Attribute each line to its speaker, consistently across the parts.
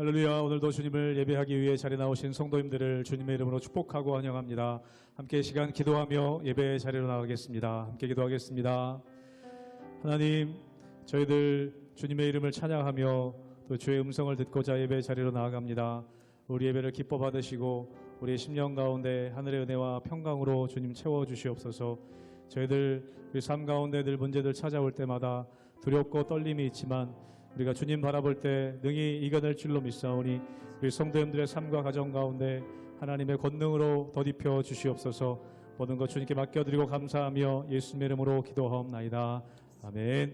Speaker 1: 할렐루야. 오늘도 주님을 예배하기 위해 자리에 나오신 성도님들을 주님의 이름으로 축복하고 환영합니다. 함께 시간 기도하며 예배 자리로 나가겠습니다. 함께 기도하겠습니다. 하나님, 저희들 주님의 이름을 찬양하며 또 주의 음성을 듣고자 예배 자리로 나아갑니다. 우리 예배를 기뻐 받으시고 우리의 심령 가운데 하늘의 은혜와 평강으로 주님 채워주시옵소서. 저희들 우리 삶 가운데 늘 문제들 찾아올 때마다 두렵고 떨림이 있지만 우리가 주님 바라볼 때 능히 이겨낼 줄로 믿사오니 우리 성도님들의 삶과 가정 가운데 하나님의 권능으로 덧입혀 주시옵소서. 모든 것 주님께 맡겨드리고 감사하며 예수님의 이름으로 기도하옵나이다. 아멘.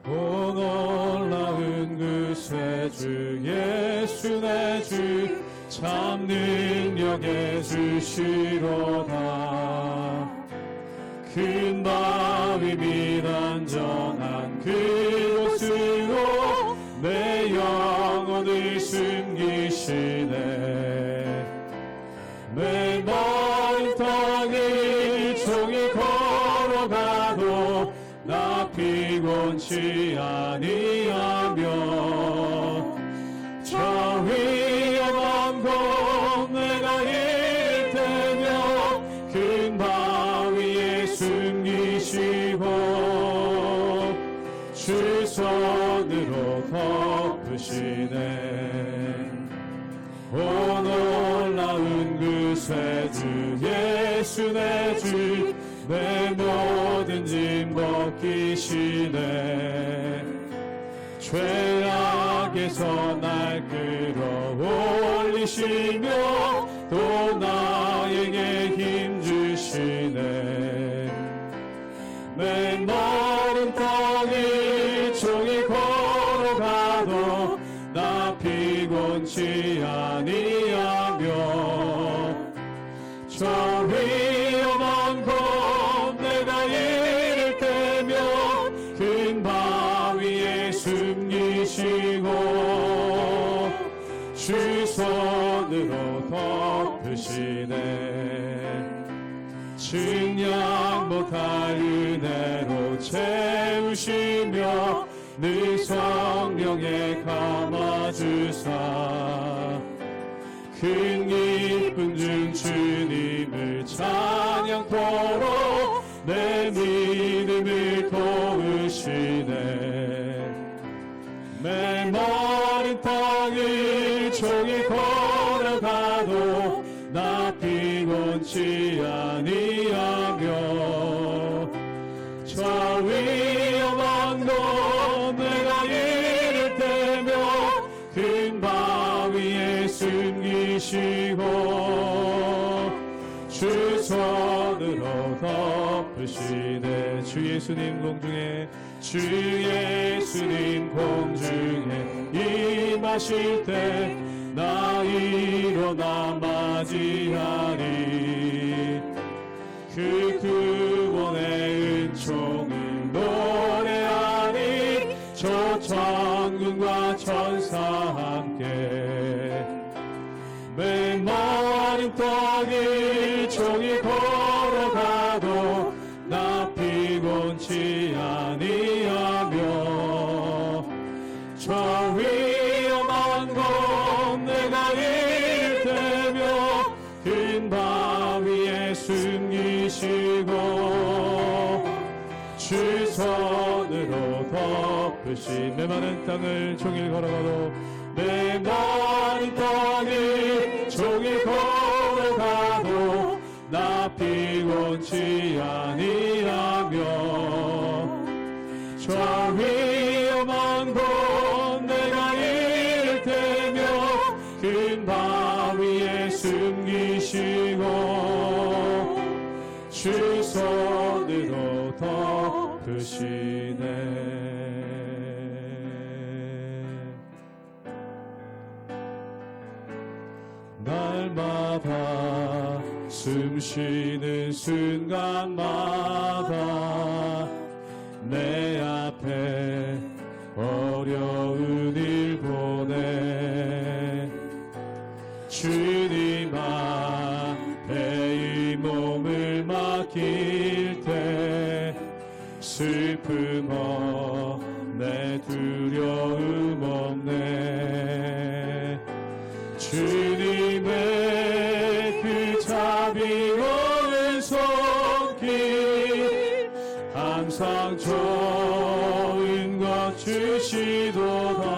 Speaker 1: 오 놀라운 그 새 주 예수 내 주 참 능력의 주시로다. 큰 바위 및 안전한 그곳으로 내 영혼을 숨기시네. 내 마음 땅을 종일 걸어가도 나 피곤치 아니하며 저 위험한 곳 내가 이를 때며 큰 바위에 숨기시고 주 손으로 덮으시네. 오 놀라운 그 새 주 예수 내 주 내 모든 짐 벗기시네. 죄악에서 날 끌어올리시며 또 나에게 힘 주시네. 내 마른 땅을 종일 걸어가도 나 피곤치 아니하며 저 위험한 곳 내가 이를 때며 큰 바위에 숨기시고 주 손으로 덮으시네. 증량 못할 은혜로 채우시며 늘 성령에 감아주사 큰 기쁨 중 주님을 찬양토록 내 믿음을 도우시네. 내 마른 땅을 종일 걸어가도 나 피곤치 아니하며 저 위험한 곳 내가 이를 때며 큰 바위에 숨기시고 주 손으로 덮으시네. 주 예수님 공중에 주 예수님 공중에 임하실 때 나 일어나 맞이하리. 그 구원의 은총을 노래하니 저 천군과 천사 함께 맨 마른 땅을 종일 걸어가도 나 피곤치 아니하며 저 위험한 곳 내가 이를 때며 큰 바위에 숨기시고 주 손으로 덮으신 내 마른 땅을 종일 걸어가도 내 마른 땅을 종일 걸어가도 나 피곤치 아니하며 저 위험한 곳 내가 이를 때며 큰 바위에 숨기시고 주 손으로 덮으시네. 날마다 숨쉬는 순간마다 내 앞에 어려운 일 보내 주님 앞 맡길 때 슬픔 없네 두려움 없네 주님의 그 자비로운 손길 항상 좋은 것 주시도다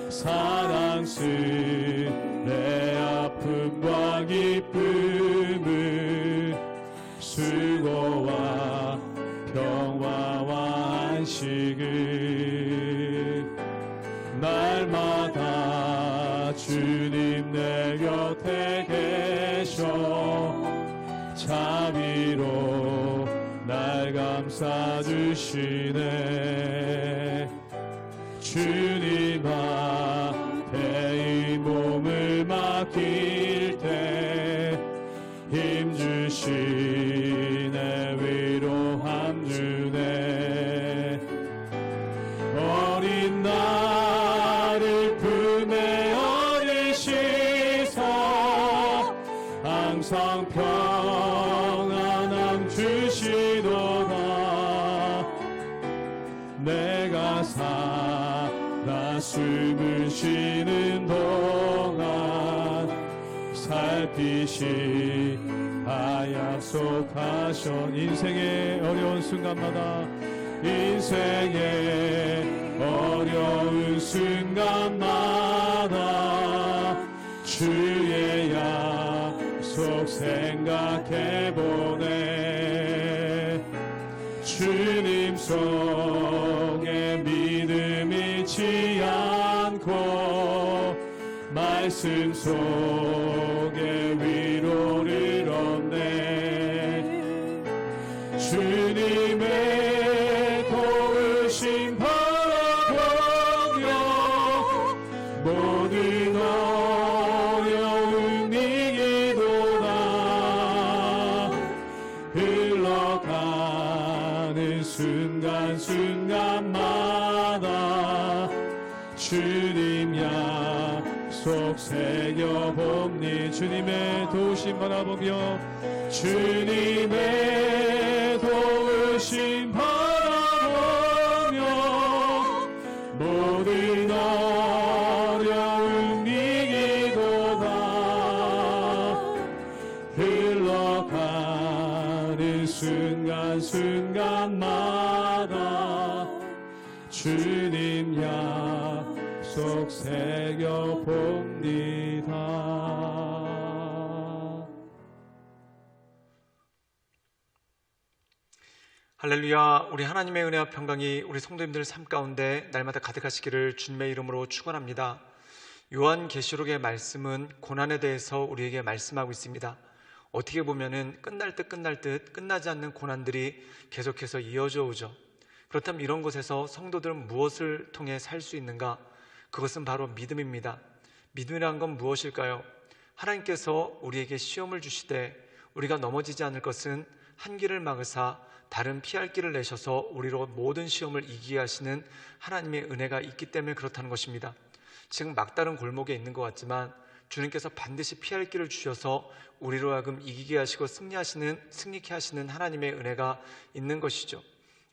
Speaker 1: 사랑스레 아픔과 기쁨을 수고와 평화와 안식을 날마다 주님 내 곁에 계셔 자비로 날 감싸주시네 주님 앞에 이 몸을 맡길 때 힘주시네 위로함 주네 어린 나를 품에 안으시사 항상 평안함 주시도다 내가 살아 숨을 쉬는 동안 살피시 약속하신 인생의 어려운 순간마다 인생의 어려운 순간마다 주의 약속 생각해보네 주님 속에 믿음 잃지 않고 말씀 속에 위로를 얻네 주님의 도우심 바라보며 모든 어려움 이기도다 흘러가는 순간순간마다 주님 약속 새겨봅니 주님의 도우심 바라보며 주님의 도우심 바라보며 모든 어려움 이기도다 흘러가는 순간순간마다 주님 약속 새겨봅니다.
Speaker 2: 할렐루야. 우리 하나님의 은혜와 평강이 우리 성도님들 삶 가운데 날마다 가득하시기를 주님의 이름으로 축원합니다. 요한계시록의 말씀은 고난에 대해서 우리에게 말씀하고 있습니다. 어떻게 보면은 끝날 듯 끝나지 않는 고난들이 계속해서 이어져 오죠. 그렇다면 이런 곳에서 성도들은 무엇을 통해 살 수 있는가? 그것은 바로 믿음입니다. 믿음이란 건 무엇일까요? 하나님께서 우리에게 시험을 주시되 우리가 넘어지지 않을 것은 한 길을 막으사 다른 피할 길을 내셔서 우리로 모든 시험을 이기게 하시는 하나님의 은혜가 있기 때문에 그렇다는 것입니다. 지금 막다른 골목에 있는 것 같지만 주님께서 반드시 피할 길을 주셔서 우리로 하여금 이기게 하시고 승리케 하시는 하나님의 은혜가 있는 것이죠.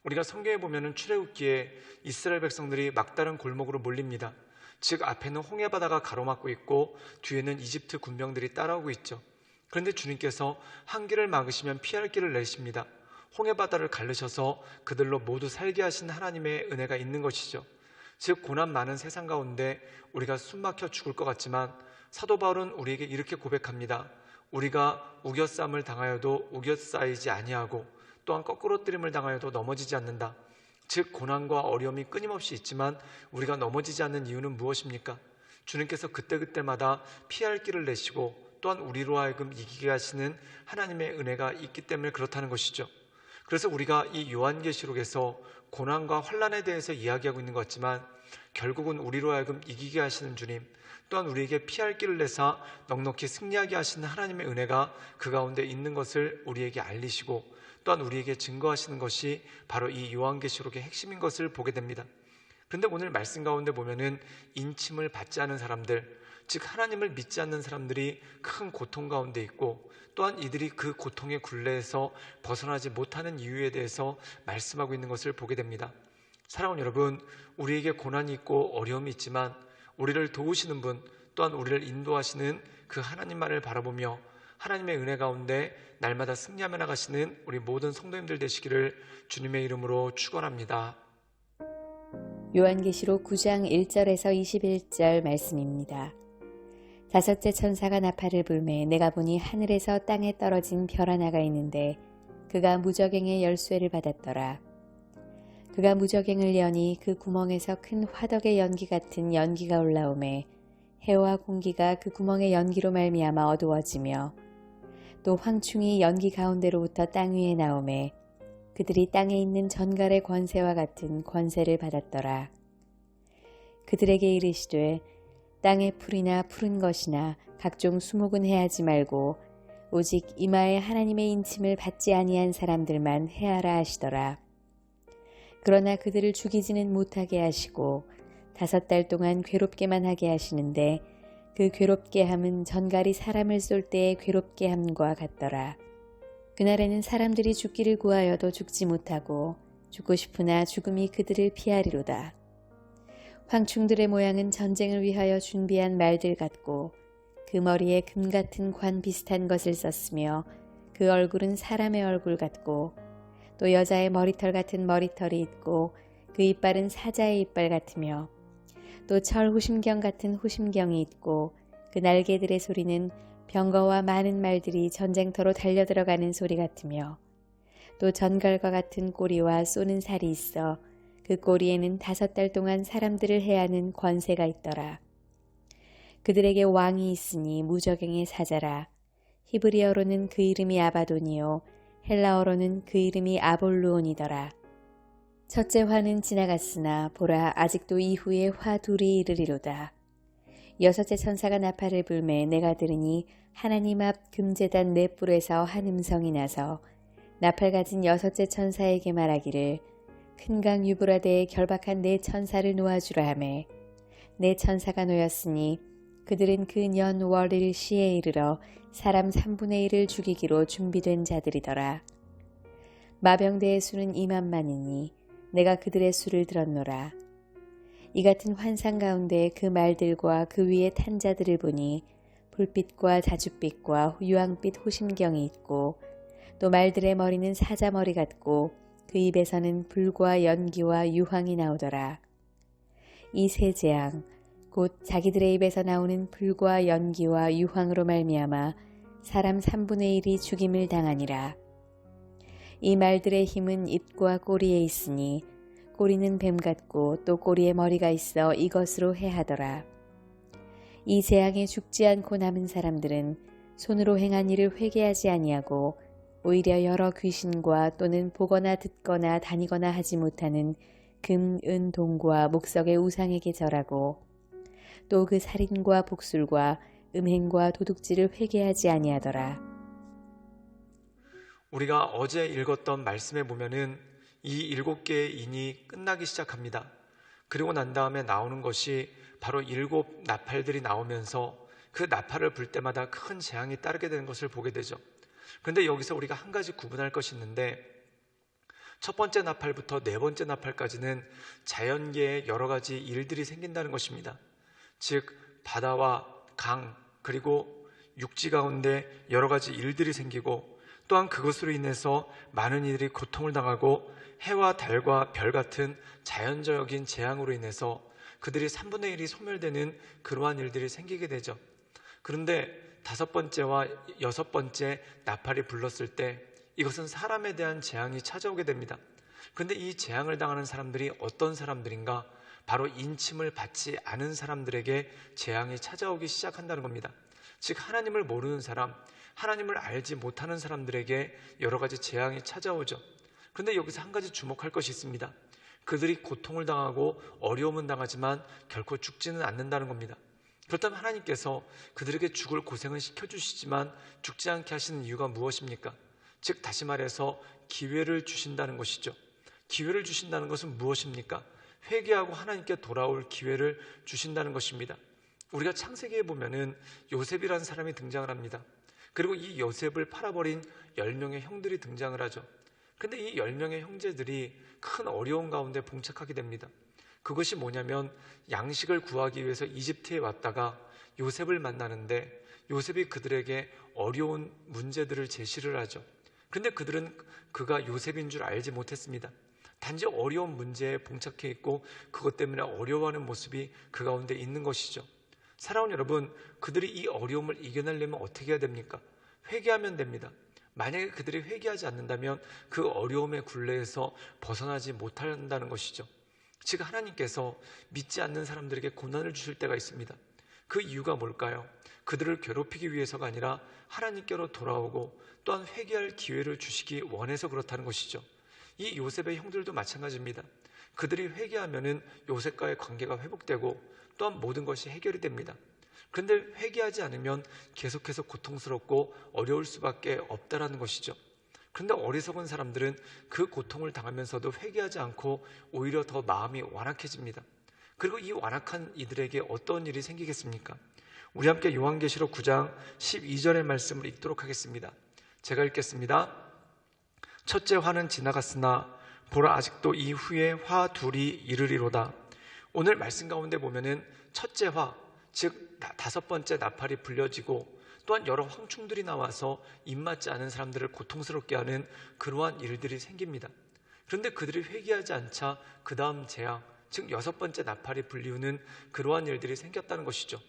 Speaker 2: 우리가 성경에 보면은 출애굽기에 이스라엘 백성들이 막다른 골목으로 몰립니다. 즉 앞에는 홍해바다가 가로막고 있고 뒤에는 이집트 군병들이 따라오고 있죠. 그런데 주님께서 한 길을 막으시면 피할 길을 내십니다. 홍해바다를 가르셔서 그들로 모두 살게 하신 하나님의 은혜가 있는 것이죠. 즉 고난 많은 세상 가운데 우리가 숨막혀 죽을 것 같지만 사도 바울은 우리에게 이렇게 고백합니다. 우리가 우겨쌈을 당하여도 우겨싸이지 아니하고 또한 거꾸로뜨림을 당하여도 넘어지지 않는다. 즉 고난과 어려움이 끊임없이 있지만 우리가 넘어지지 않는 이유는 무엇입니까? 주님께서 그때그때마다 피할 길을 내시고 또한 우리로 하여금 이기게 하시는 하나님의 은혜가 있기 때문에 그렇다는 것이죠. 그래서 우리가 이 요한계시록에서 고난과 환난에 대해서 이야기하고 있는 것 같지만 결국은 우리로 하여금 이기게 하시는 주님, 또한 우리에게 피할 길을 내사 넉넉히 승리하게 하시는 하나님의 은혜가 그 가운데 있는 것을 우리에게 알리시고 또한 우리에게 증거하시는 것이 바로 이 요한계시록의 핵심인 것을 보게 됩니다. 그런데 오늘 말씀 가운데 보면은 인침을 받지 않은 사람들, 즉 하나님을 믿지 않는 사람들이 큰 고통 가운데 있고, 또한 이들이 그 고통의 굴레에서 벗어나지 못하는 이유에 대해서 말씀하고 있는 것을 보게 됩니다. 사랑하는 여러분, 우리에게 고난이 있고 어려움이 있지만 우리를 도우시는 분, 또한 우리를 인도하시는 그 하나님만을 바라보며 하나님의 은혜 가운데 날마다 승리하며 나가시는 우리 모든 성도님들 되시기를 주님의 이름으로 축원합니다.
Speaker 3: 요한계시록 9장 1절에서 21절 말씀입니다. 다섯째 천사가 나팔을 불매 내가 보니 하늘에서 땅에 떨어진 별 하나가 있는데 그가 무저갱의 열쇠를 받았더라. 그가 무저갱을 여니 그 구멍에서 큰 화덕의 연기 같은 연기가 올라오매 해와 공기가 그 구멍의 연기로 말미암아 어두워지며 또 황충이 연기 가운데로부터 땅 위에 나오매 그들이 땅에 있는 전갈의 권세와 같은 권세를 받았더라. 그들에게 이르시되 땅의 풀이나 푸른 것이나 각종 수목은 해하지 말고 오직 이마에 하나님의 인침을 받지 아니한 사람들만 해하라 하시더라. 그러나 그들을 죽이지는 못하게 하시고 5달 동안 괴롭게만 하게 하시는데 그 괴롭게 함은 전갈이 사람을 쏠 때의 괴롭게 함과 같더라. 그날에는 사람들이 죽기를 구하여도 죽지 못하고 죽고 싶으나 죽음이 그들을 피하리로다. 황충들의 모양은 전쟁을 위하여 준비한 말들 같고 그 머리에 금 같은 관 비슷한 것을 썼으며 그 얼굴은 사람의 얼굴 같고 또 여자의 머리털 같은 머리털이 있고 그 이빨은 사자의 이빨 같으며 또 철 호심경 같은 호심경이 있고 그 날개들의 소리는 병거와 많은 말들이 전쟁터로 달려들어가는 소리 같으며 또 전갈과 같은 꼬리와 쏘는 살이 있어 그 꼬리에는 5달 동안 사람들을 해하는 권세가 있더라. 그들에게 왕이 있으니 무저갱의 사자라. 히브리어로는 그 이름이 아바돈이요 헬라어로는 그 이름이 아볼루온이더라. 첫째 화는 지나갔으나 보라 아직도 이후에 화 둘이 이르리로다. 여섯째 천사가 나팔을 불매 내가 들으니 하나님 앞 금제단 네 뿔에서 한 음성이 나서 나팔 가진 여섯째 천사에게 말하기를 큰 강 유브라데에 결박한 네 천사를 놓아주라 하매 네 천사가 놓였으니 그들은 그 년 월일 시에 이르러 사람 3분의 1을 죽이기로 준비된 자들이더라. 마병대의 수는 2만만이니 내가 그들의 수를 들었노라. 이 같은 환상 가운데 그 말들과 그 위에 탄 자들을 보니 불빛과 자줏빛과 유황빛 호심경이 있고 또 말들의 머리는 사자 머리 같고 그 입에서는 불과 연기와 유황이 나오더라. 이 세 재앙 곧 자기들의 입에서 나오는 불과 연기와 유황으로 말미암아 사람 3분의 1이 죽임을 당하니라. 이 말들의 힘은 입과 꼬리에 있으니 꼬리는 뱀 같고 또 꼬리에 머리가 있어 이것으로 해하더라. 이 재앙에 죽지 않고 남은 사람들은 손으로 행한 일을 회개하지 아니하고 오히려 여러 귀신과 또는 보거나 듣거나 다니거나 하지 못하는 금, 은, 동과 목석의 우상에게 절하고 또 그 살인과 복술과 음행과 도둑질을 회개하지 아니하더라.
Speaker 2: 우리가 어제 읽었던 말씀에 보면은 이 7개의 인이 끝나기 시작합니다. 그리고 난 다음에 나오는 것이 바로 7 나팔들이 나오면서 그 나팔을 불 때마다 큰 재앙이 따르게 되는 것을 보게 되죠. 그런데 여기서 우리가 한 가지 구분할 것이 있는데 첫 번째 나팔부터 네 번째 나팔까지는 자연계에 여러 가지 일들이 생긴다는 것입니다. 즉 바다와 강 그리고 육지 가운데 여러 가지 일들이 생기고 또한 그것으로 인해서 많은 이들이 고통을 당하고 해와 달과 별 같은 자연적인 재앙으로 인해서 그들이 3분의 1이 소멸되는 그러한 일들이 생기게 되죠. 그런데 5번째와 6번째 나팔이 불렀을 때 이것은 사람에 대한 재앙이 찾아오게 됩니다. 그런데 이 재앙을 당하는 사람들이 어떤 사람들인가? 바로 인침을 받지 않은 사람들에게 재앙이 찾아오기 시작한다는 겁니다. 즉 하나님을 모르는 사람, 하나님을 알지 못하는 사람들에게 여러 가지 재앙이 찾아오죠. 그런데 여기서 한 가지 주목할 것이 있습니다. 그들이 고통을 당하고 어려움은 당하지만 결코 죽지는 않는다는 겁니다. 그렇다면 하나님께서 그들에게 죽을 고생은 시켜주시지만 죽지 않게 하시는 이유가 무엇입니까? 즉 다시 말해서 기회를 주신다는 것이죠. 기회를 주신다는 것은 무엇입니까? 회개하고 하나님께 돌아올 기회를 주신다는 것입니다. 우리가 창세기에 보면은 요셉이라는 사람이 등장을 합니다. 그리고 이 요셉을 팔아버린 10명의 형들이 등장을 하죠. 근데 이 10명의 형제들이 큰 어려움 가운데 봉착하게 됩니다. 그것이 뭐냐면 양식을 구하기 위해서 이집트에 왔다가 요셉을 만나는데 요셉이 그들에게 어려운 문제들을 제시를 하죠. 근데 그들은 그가 요셉인 줄 알지 못했습니다. 단지 어려운 문제에 봉착해 있고 그것 때문에 어려워하는 모습이 그 가운데 있는 것이죠. 사랑하는 여러분, 그들이 이 어려움을 이겨내려면 어떻게 해야 됩니까? 회개하면 됩니다. 만약에 그들이 회개하지 않는다면 그 어려움의 굴레에서 벗어나지 못한다는 것이죠. 즉 하나님께서 믿지 않는 사람들에게 고난을 주실 때가 있습니다. 그 이유가 뭘까요? 그들을 괴롭히기 위해서가 아니라 하나님께로 돌아오고 또한 회개할 기회를 주시기 원해서 그렇다는 것이죠. 이 요셉의 형들도 마찬가지입니다. 그들이 회개하면은 요셉과의 관계가 회복되고 또한 모든 것이 해결이 됩니다. 그런데 회개하지 않으면 계속해서 고통스럽고 어려울 수밖에 없다라는 것이죠. 그런데 어리석은 사람들은 그 고통을 당하면서도 회개하지 않고 오히려 더 마음이 완악해집니다. 그리고 이 완악한 이들에게 어떤 일이 생기겠습니까? 우리 함께 요한계시록 9장 12절의 말씀을 읽도록 하겠습니다. 제가 읽겠습니다. 첫째 화는 지나갔으나 보라 아직도 이 후에 화 둘이 이르리로다. 오늘 말씀 가운데 보면은 첫째 화, 즉 5번째 나팔이 불려지고 또한 여러 황충들이 나와서 입맞지 않은 사람들을 고통스럽게 하는 그러한 일들이 생깁니다. 그런데 그들이 회개하지 않자 그 다음 재앙, 즉 6번째 나팔이 불리우는 그러한 일들이 생겼다는 것이죠.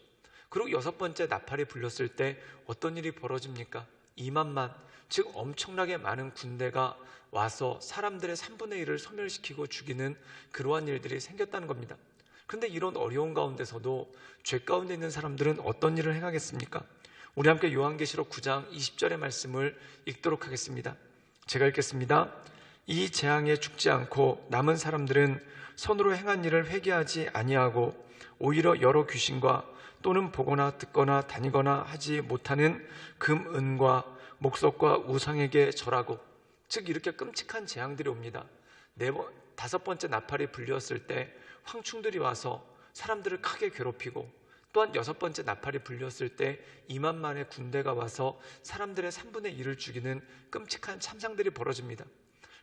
Speaker 2: 그리고 6번째 나팔이 불렸을 때 어떤 일이 벌어집니까? 2만만, 즉 엄청나게 많은 군대가 와서 사람들의 3분의 1을 소멸시키고 죽이는 그러한 일들이 생겼다는 겁니다. 그런데 이런 어려운 가운데서도 죄 가운데 있는 사람들은 어떤 일을 행하겠습니까? 우리 함께 요한계시록 9장 20절의 말씀을 읽도록 하겠습니다. 제가 읽겠습니다. 이 재앙에 죽지 않고 남은 사람들은 손으로 행한 일을 회개하지 아니하고 오히려 여러 귀신과 또는 보거나 듣거나 다니거나 하지 못하는 금, 은과 목석과 우상에게 절하고, 즉 이렇게 끔찍한 재앙들이 옵니다. 5번째 나팔이 불렸을 때 황충들이 와서 사람들을 크게 괴롭히고, 또한 6번째 나팔이 불렸을 때 2만만의 군대가 와서 사람들의 3분의 1을 죽이는 끔찍한 참상들이 벌어집니다.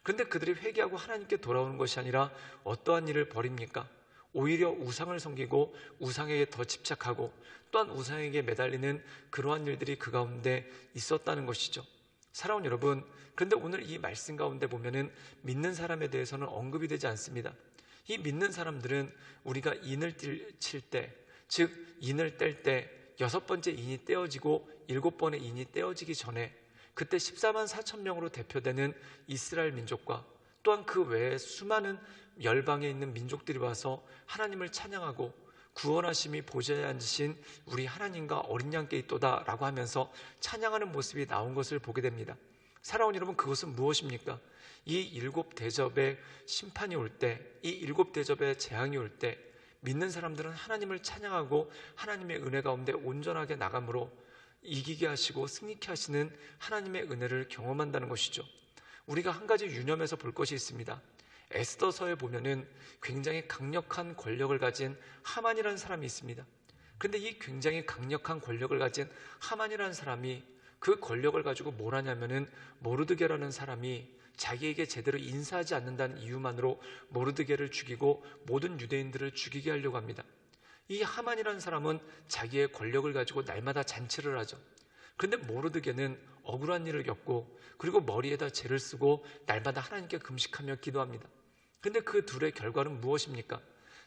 Speaker 2: 그런데 그들이 회개하고 하나님께 돌아오는 것이 아니라 어떠한 일을 벌입니까? 오히려 우상을 섬기고 우상에게 더 집착하고 또한 우상에게 매달리는 그러한 일들이 그 가운데 있었다는 것이죠. 사랑하는 여러분, 그런데 오늘 이 말씀 가운데 보면은 믿는 사람에 대해서는 언급이 되지 않습니다. 이 믿는 사람들은 우리가 인을 칠 때, 즉 인을 뗄 때 6번째 인이 떼어지고 7번의 인이 떼어지기 전에 그때 14만 4천 명으로 대표되는 이스라엘 민족과 또한 그 외에 수많은 열방에 있는 민족들이 와서 하나님을 찬양하고 구원하심이 보좌에 앉으신 우리 하나님과 어린 양께 있도다 라고 하면서 찬양하는 모습이 나온 것을 보게 됩니다. 사랑하는 여러분, 그것은 무엇입니까? 이 7대접의 심판이 올 때, 이 7대접의 재앙이 올 때 믿는 사람들은 하나님을 찬양하고 하나님의 은혜 가운데 온전하게 나감으로 이기게 하시고 승리케 하시는 하나님의 은혜를 경험한다는 것이죠. 우리가 한 가지 유념해서 볼 것이 있습니다. 에스더서에 보면은 굉장히 강력한 권력을 가진 하만이라는 사람이 있습니다. 그런데 이 굉장히 강력한 권력을 가진 하만이라는 사람이 그 권력을 가지고 뭘 하냐면은 모르드게라는 사람이 자기에게 제대로 인사하지 않는다는 이유만으로 모르드게를 죽이고 모든 유대인들을 죽이게 하려고 합니다. 이 하만이라는 사람은 자기의 권력을 가지고 날마다 잔치를 하죠. 그런데 모르드게는 억울한 일을 겪고 그리고 머리에다 죄를 쓰고 날마다 하나님께 금식하며 기도합니다. 그런데 그 둘의 결과는 무엇입니까?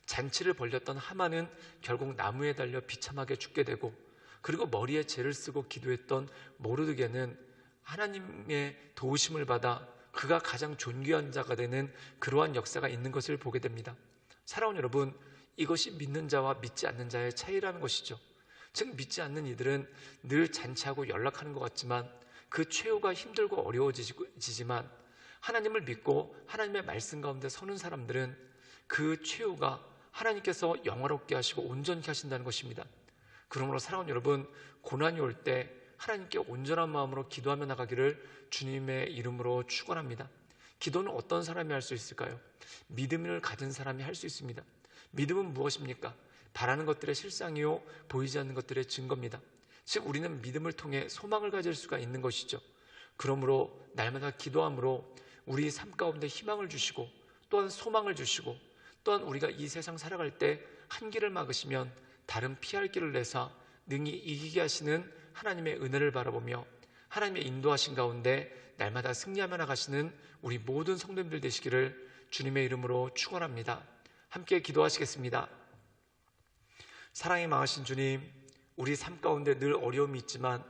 Speaker 2: 잔치를 벌였던 하만은 결국 나무에 달려 비참하게 죽게 되고, 그리고 머리에 죄를 쓰고 기도했던 모르드게는 하나님의 도우심을 받아 그가 가장 존귀한 자가 되는 그러한 역사가 있는 것을 보게 됩니다. 사랑하는 여러분, 이것이 믿는 자와 믿지 않는 자의 차이라는 것이죠. 즉 믿지 않는 이들은 늘 잔치하고 연락하는 것 같지만 그 최후가 힘들고 어려워지지만, 하나님을 믿고 하나님의 말씀 가운데 서는 사람들은 그 최후가 하나님께서 영화롭게 하시고 온전케 하신다는 것입니다. 그러므로 사랑하는 여러분, 고난이 올 때 하나님께 온전한 마음으로 기도하며 나가기를 주님의 이름으로 축원합니다. 기도는 어떤 사람이 할 수 있을까요? 믿음을 가진 사람이 할 수 있습니다. 믿음은 무엇입니까? 바라는 것들의 실상이요 보이지 않는 것들의 증거입니다. 즉 우리는 믿음을 통해 소망을 가질 수가 있는 것이죠. 그러므로 날마다 기도함으로 우리 삶 가운데 희망을 주시고 또한 소망을 주시고 또한 우리가 이 세상 살아갈 때 한 길을 막으시면 다른 피할 길을 내사 능히 이기게 하시는 하나님의 은혜를 바라보며 하나님의 인도하신 가운데 날마다 승리하며 나가시는 우리 모든 성도님들 되시기를 주님의 이름으로 축원합니다. 함께 기도하시겠습니다. 사랑이 많으신 주님, 우리 삶 가운데 늘 어려움이 있지만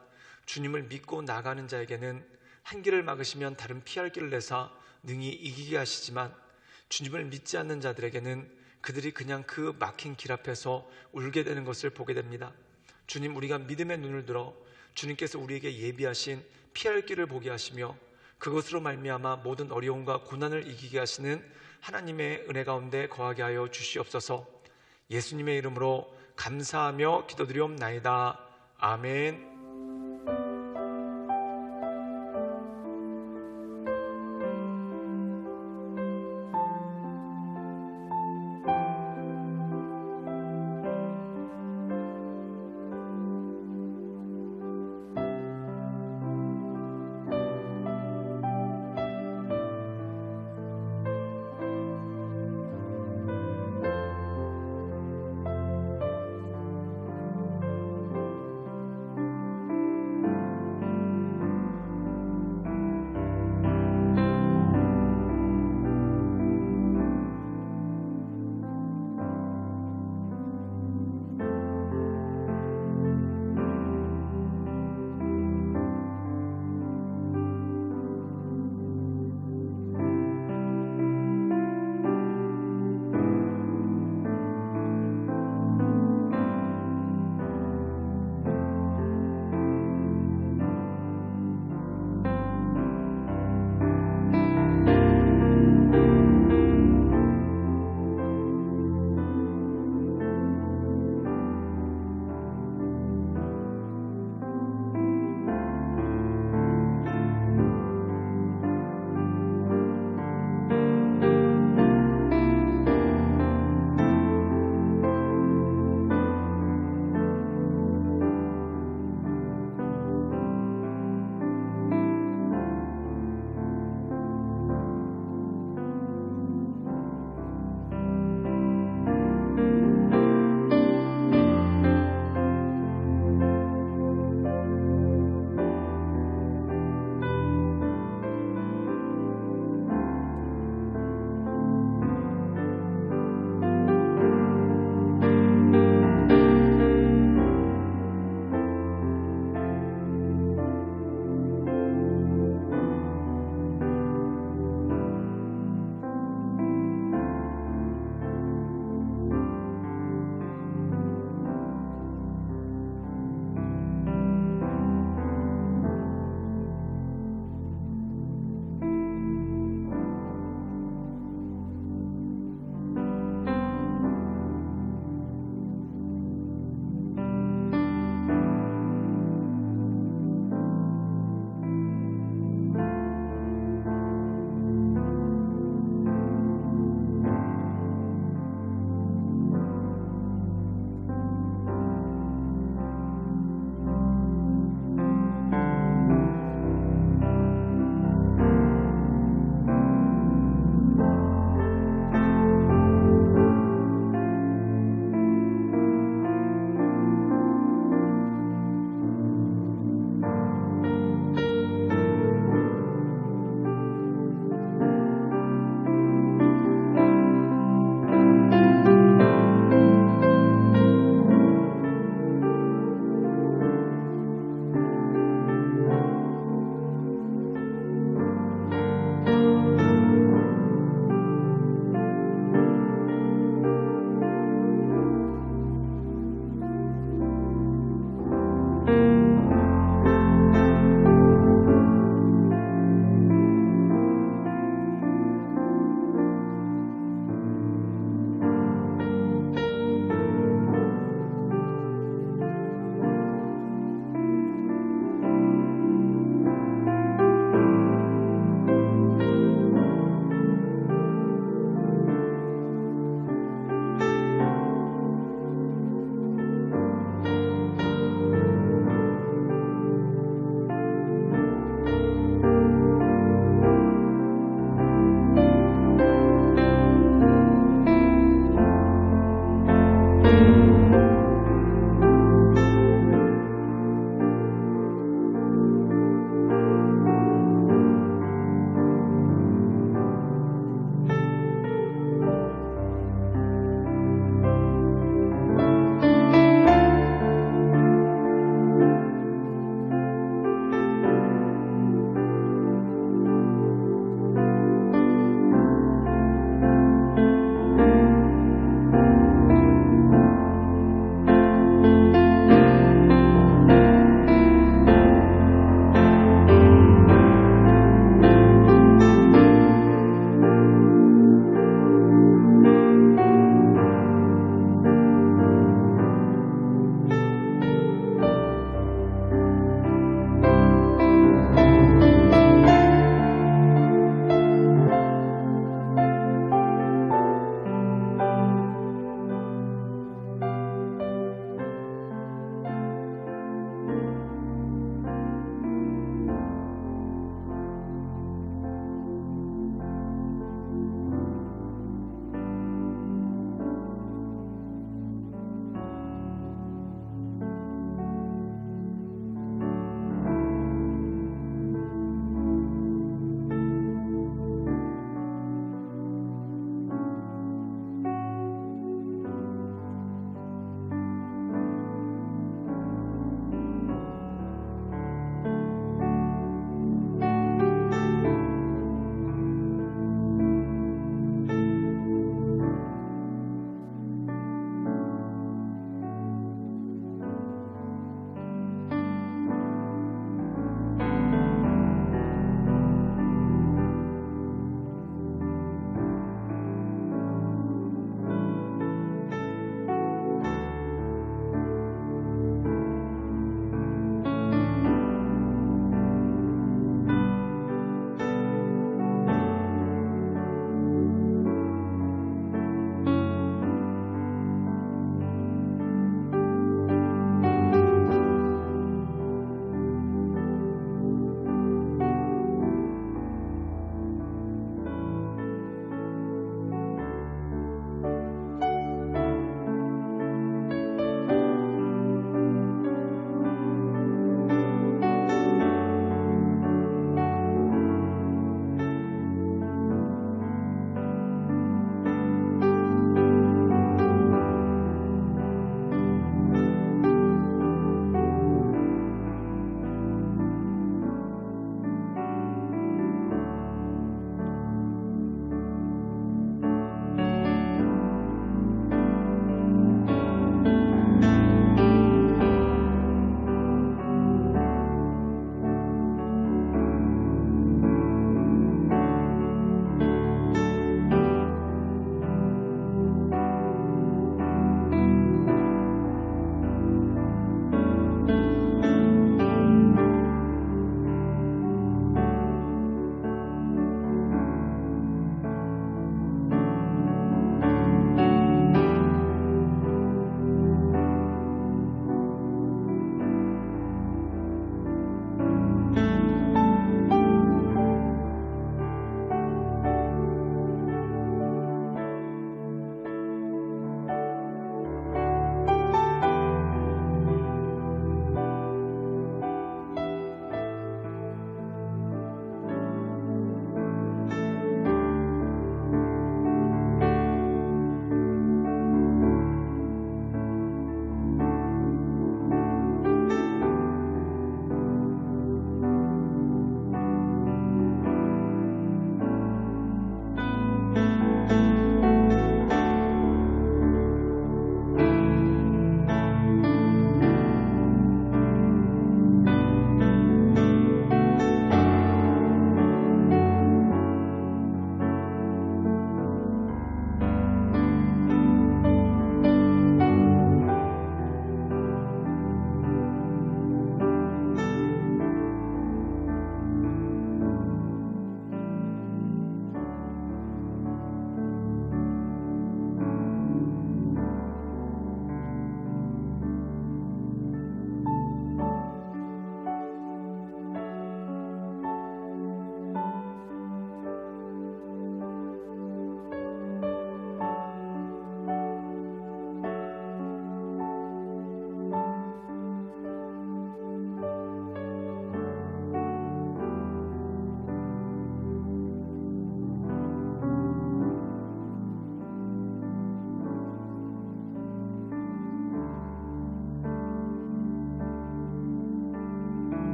Speaker 2: 주님을 믿고 나가는 자에게는 한 길을 막으시면 다른 피할 길을 내사 능히 이기게 하시지만 주님을 믿지 않는 자들에게는 그들이 그냥 그 막힌 길 앞에서 울게 되는 것을 보게 됩니다. 주님, 우리가 믿음의 눈을 들어 주님께서 우리에게 예비하신 피할 길을 보게 하시며 그것으로 말미암아 모든 어려움과 고난을 이기게 하시는 하나님의 은혜 가운데 거하게 하여 주시옵소서. 예수님의 이름으로 감사하며 기도드리옵나이다. 아멘.